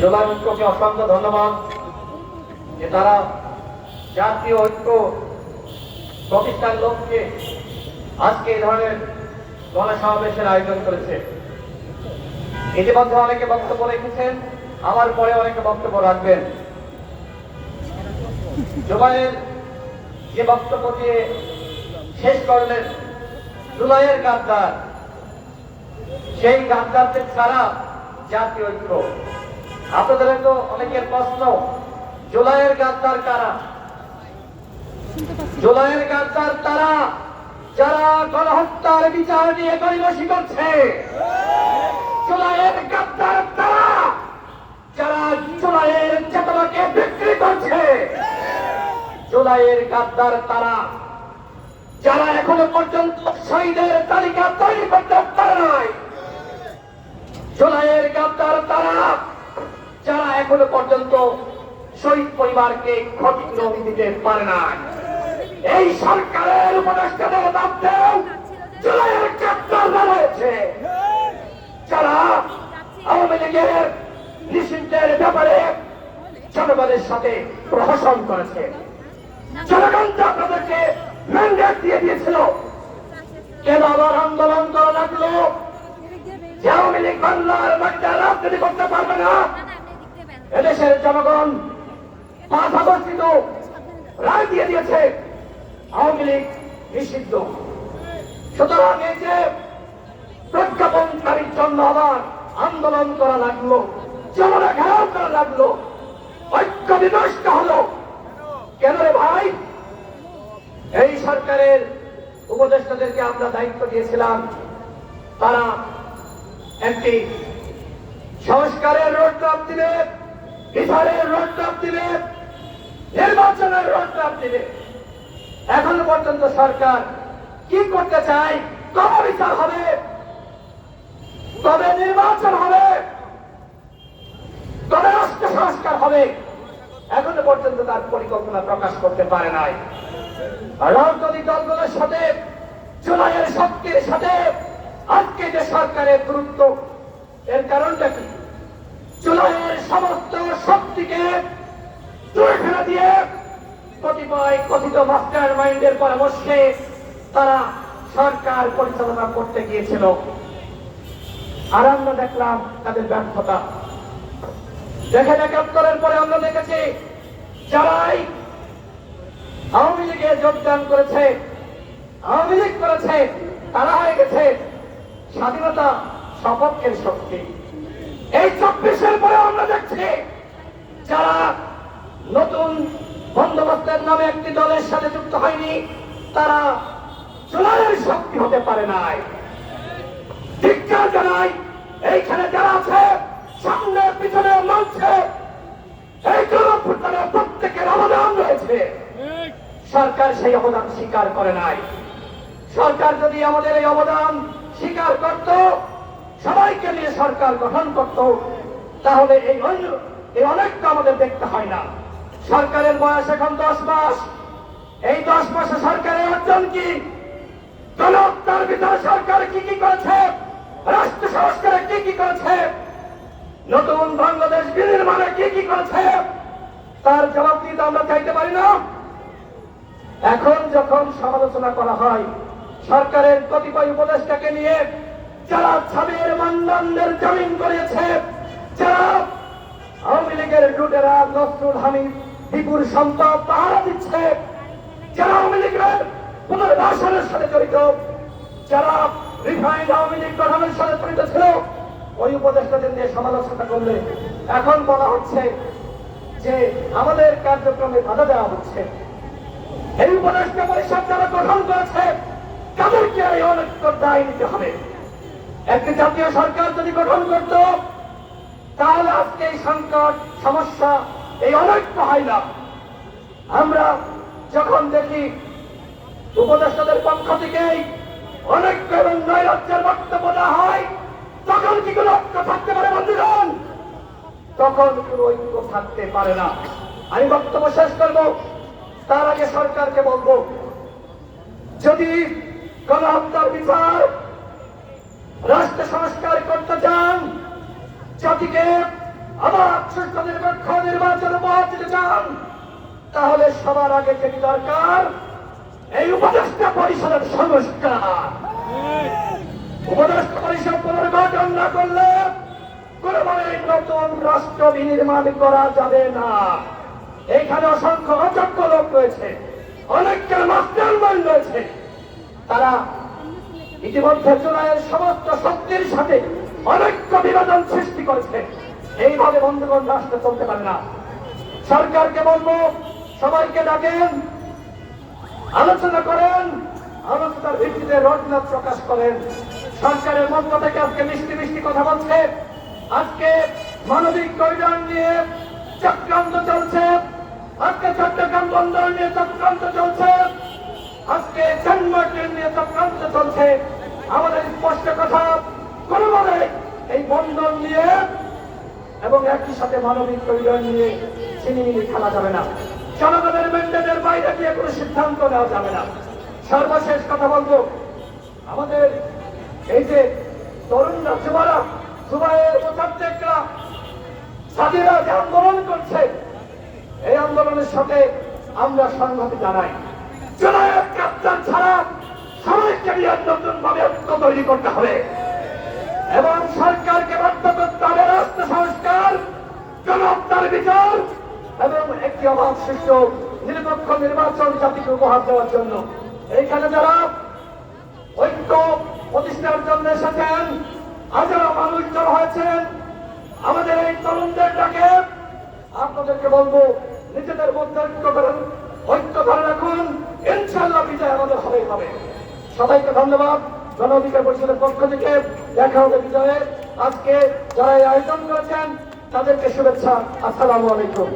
জুলাই ঐক্যকে অসংখ্য ধন্যবাদ যে তারা জাতীয় ঐক্য প্রতিষ্ঠার লক্ষ্যে আজকে এই ধরনের গণসমাবেশের আয়োজন করেছে। ইতিমধ্যে অনেকে বক্তব্য রেখেছেন, আমার পরে অনেকে বক্তব্য রাখবেন। জুবাইর যে বক্তব্য দিয়ে শেষ করলেন, জুলাইয়ের গাদ্দার, সেই গাদ্দারদের ছাড়া জাতীয় ঐক্য। আপনাদের তো অনেকের প্রশ্ন, জুলাইয়ের গাদ্দার কারা? জুলাইয়ের গাদ্দার তারা যারা গণহত্যার বিচার নিয়ে গরিবসী করছে। জুলাইয়ের গাদ্দার তারা যারা জুলাইয়ের চেতনাকে বিক্রি করছে। জুলাইয়ের গাদ্দার তারা যারা এখনো পর্যন্ত শহীদের তালিকা তৈরি করতে পারে নাই। জুলাইয়ের গাদ্দার তারা যারা এখনো পর্যন্ত শহীদ পরিবারকে ক্ষতিপূরণ দিতে পারে নাই। এই সরকারের উপদেষ্টাদের মধ্যেও জুলাইয়ের গাদ্দাররা রয়েছে, যারা আওয়ামী লীগের নিষিদ্ধের ব্যাপারে জনগণের সাথে প্রহসন করেছে। জনগণ আপনাদেরকে ম্যান্ডেট দিয়ে দিয়েছিল, কেন আবার আন্দোলন করা লাগলো? যে আওয়ামী লীগ বাংলার মাটিতে রাজনীতি করতে পারবে না। এদেশের জনগণ 5 আগস্ট রায় দিয়ে দিয়েছে আওয়ামী লীগ নিষিদ্ধ। সুতরাং এই যে প্রজ্ঞাপনকারীর জন্য আবার আন্দোলন করা লাগলো, যমুনা ঘেরাও করা লাগলো, ঐক্য বিনষ্ট হলো কেন রে ভাই? এই সরকারের উপদেষ্টাদেরকে আমরা দায়িত্ব দিয়েছিলাম, তারা একটি সংস্কারের রোডম্যাপ দিবে, বিচারের রোডম্যাপ দিবে, নির্বাচনের রোডম্যাপ দিবে। এখন পর্যন্ত সরকার কি করতে চায়? কবে বিচার হবে, কবে নির্বাচন হবে, কবে রাষ্ট্র সংস্কার হবে, এখনো পর্যন্ত তার পরিকল্পনা প্রকাশ করতে পারে নাই। রাজনৈতিক দলগুলোর সাথে, জুলাইয়ের শক্তির সাথে আজকে যে সরকারের গুরুত্ব, এর কারণটা কি? জুলাইয়ের সমস্ত শক্তিকে দূরে ফেলে দিয়ে কতিপয় কথিত মাস্টার মাইন্ডের পরামর্শে তারা সরকার পরিচালনা করতে গিয়েছিল। আর আমরা দেখলাম তাদের ব্যর্থতা। দেখেন ৭১-এর পরে আমরা দেখেছি যারাই আওয়ামী লীগে যোগদান করেছে, আওয়ামী লীগ করেছে, তারা হয়ে গেছে স্বাধীনতা সপক্ষের শক্তি। এই ২৪-এর পরে আমরা দেখছি যারা নতুন বন্দোবস্তের নামে একটি দলের সাথে যুক্ত হয়নি, তারা জুলাইয়ের শক্তি হতে পারে নাই। ধিক্কার জানাই এইখানে যারা আছে, সামনে পিছনে মঞ্চে, এই গণঅভ্যুত্থানের প্রত্যেকের অবদান রয়েছে। সরকার সেই অবদান স্বীকার করে নাই। সরকার যদি আমাদের এই অবদান স্বীকার করত, সবাইকে নিয়ে সরকার গঠন করত, তাহলে এই অনেকটা আমাদের দেখতে হয় না। সরকারের বয়স এখন 10 মাস। এই 10 মাসে সরকারের অর্জন কি? গণহত্যার ভিতরে সরকার কি কি করেছে, রাষ্ট্র সংস্কারে কি কি করেছে, নতুন বাংলাদেশ বিনির্মাণে কি কি করেছে, তার জবাব দিতে আমরা চাইতে পারি না। এখন যখন সমালোচনা করা হয় সরকারের কতিপয় উপদেষ্টাকে নিয়ে, যারা ছাবের মান্দানদের জামিন করিয়েছে, যারা আওয়ামী লীগের লুটেরা নসরুল হামিদ বিপুর সম্পদ পাহারা দিচ্ছে, যারা আওয়ামী লীগের পুনর্বাসনের সাথে জড়িত, যারা রিফাইন্ড আওয়ামী লীগ গঠনের সাথে জড়িত ছিল, ওই উপদেষ্টাদের নিয়ে সমালোচনা করলে এখন বলা হচ্ছে যে আমাদের কার্যক্রমে বাধা দেওয়া হচ্ছে। এই উপদেষ্টা পরিষদ যারা গঠন করেছে তাদেরকে এই অনৈক্য দায় নিতে হবে। একটি জাতীয় সরকার যদি গঠন করত, তাহলে আজকে এই সংকট, সমস্যা, এই অনৈক্য হয় না। আমরা যখন দেখি উপদেষ্টাদের পক্ষ থেকেই অনৈক্য এবং নৈরাজ্যের বক্তব্য দেওয়া হয়, তখন কি কোনো ঐক্য থাকতে পারে বন্ধুগণ? তখন কোনো ঐক্য থাকতে পারে না। আমি বক্তব্য শেষ করব, তার আগে সরকারকে বলবো, যদি গণহত্যার বিচার, রাষ্ট্র সংস্কার করতে চান, জাতিকে আবার চান, তাহলে সবার আগে যেটি দরকার এই উপদেষ্টা পরিষদের সংস্কার। উপদেষ্টা পরিষদ পুনর্গঠন না করলে কোনোভাবে নতুন রাষ্ট্র বিনির্মাণ করা যাবে না। এইখানে অসংখ্য অযোগ্য লোক রয়েছে, অনেকের মাস্টার মাইন্ড রয়েছে। তারা ইতিমধ্যে জুলাইয়ের সমস্ত শক্তির সাথে অনেক বিভাজন সৃষ্টি করেছে। এইভাবে বন্ধুগণ রাষ্ট্র চলতে পারে না। সরকারকে বলবো, সবাইকে ডাকেন, আলোচনা করেন, আলোচনার ভিত্তিতে রোডম্যাপ প্রকাশ করেন। সরকারের মধ্য থেকে আজকে মিষ্টি মিষ্টি কথা বলছে, আজকে মানবিক করিডর নিয়ে চক্রান্ত চলছে, আজকে চট্টগ্রাম বন্দর নিয়ে চক্রান্ত চলছে, আজকে সেন্টমার্টিন নিয়ে চক্রান্ত চলছে। আমাদের স্পষ্ট কথা, কোনোভাবে এই বন্দর নিয়ে এবং একই সাথে মানবিক করিডর নিয়ে ছিনিমিনি খেলা যাবে না। জনগণের ম্যান্ডেটের বাইরে গিয়ে কোনো সিদ্ধান্ত নেওয়া যাবে না। সর্বশেষ কথা বলবো, আমাদের এই যে তরুণরা, যুবরা, যুবায়ের মোতাবেকরা, সাথীরা যে আন্দোলন করছে, এই আন্দোলনের সাথে আমরা সংহতি জানাই। জুলাইয়ের ক্যাপ্টেন ছাড়া সবাইকে নিয়ে নতুন ভাবে ঐক্য তৈরি করতে হবে এবং সরকারকে বাধ্য করতে হবে রাষ্ট্র সংস্কার, গণহত্যার বিচার এবং একটি অবাধ নিরপেক্ষ নির্বাচন জাতিকে উপহার দেওয়ার জন্য। এইখানে যারা ঐক্য প্রতিষ্ঠার জন্য এসেছেন, হাজারো মানুষ জড়ো হয়েছেন, আমাদের এই তরুণদের ডাকে আপনাদেরকে বলবো, নিজেদের মধ্যে ঐক্য করেন, ঐক্য ধরে রাখুন, ইনশাআল্লাহ বিজয় আমাদের হবেই হবে। সবাইকে ধন্যবাদ। গণ অধিকার পরিষদের পক্ষ থেকে দেখা হবে বিজয়ে। আজকে যারা এই আয়োজন করেছেন তাদেরকে শুভেচ্ছা। আসসালামু আলাইকুম।